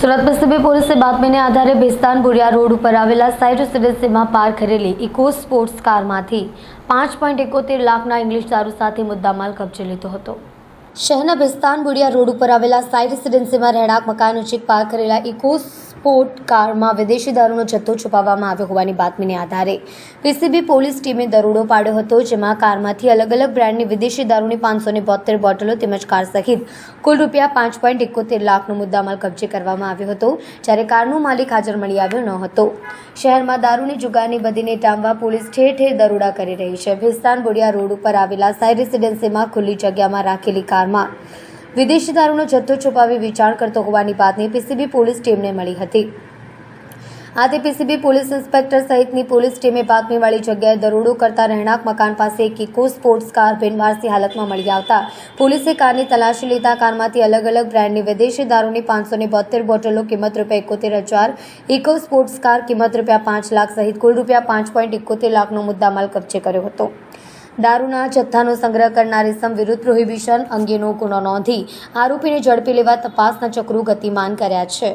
Surat PCB પોલીસે બાતમીને આધારે ભેસ્તાન બોરિયા road ઉપર આવેલા સાઇટ રેસિડેન્સીમાં પાર્ક કરેલી ઇકો સ્પોર્ટ્સ કારમાંથી 5.71 લાખના ઇંગ્લિશ દારૂ સાથે મુદ્દામાલ કબજે લીધો હતો। શહેરના ભેસ્તાન બોરિયા રોડ ઉપર આવેલા સાઇટ રેસિડેન્સીમાં રહેણાંક મકાન નજીક પાર્ક કરેલા ઇકો સ્પોર્ટ કારમાં વિદેશી દારૂનો જથ્થો છુપાવવામાં આવ્યો હોવાની બાતમીને આધારે પીસીબી પોલીસ ટીમે દરોડો પાડ્યો હતો, જેમાં કારમાંથી અલગ અલગ બ્રાન્ડની વિદેશી દારૂની 572 બોટલો તેમજ કાર સહિત કુલ રૂપિયા 5.71 લાખનો મુદ્દામાલ કબજે કરવામાં આવ્યો હતો, જ્યારે કારનો માલિક હાજર મળી આવ્યો ન હતો। શહેરમાં દારૂની જુગારની બદીને ટામવા પોલીસ ઠેર ઠેર દરોડા કરી રહી છે। ભેસ્તાન બોરિયા રોડ ઉપર આવેલા સાઇટ રેસિડેન્સીમાં ખુલ્લી જગ્યામાં રાખેલી કારમાં વિદેશી દારૂનો જથ્થો છુપાવી વેચાણ કરતો હોવાની બાતમી પીસીબી પોલીસ ટીમને મળી હતી। આથી પીસીબી પોલીસ ઇન્સ્પેક્ટર સહિતની પોલીસ ટીમે બાતમીવાળી જગ્યાએ દરોડો કરતા રહેણાંક મકાન પાસે એક ઇકો સ્પોર્ટ્સ કાર બિનવારસી હાલતમાં મળી આવતા પોલીસે કારની તલાશી લેતા કારમાંથી અલગ અલગ બ્રાન્ડની વિદેશી દારૂની 572 બોટલો કિંમત ₹71,000, ઇકો સ્પોર્ટ્સ કાર કિંમત ₹5 લાખ સહિત કુલ ₹5.71 લાખનો મુદ્દામાલ કબજે કર્યો હતો। દારૂના જથ્થાનો સંગ્રહ કરનાર ઇસમ વિરુદ્ધ પ્રોહિબિશન અંગેનો ગુનો નોંધી આરોપીને ઝડપી લેવા તપાસના ચક્રો ગતિમાન કર્યા છે।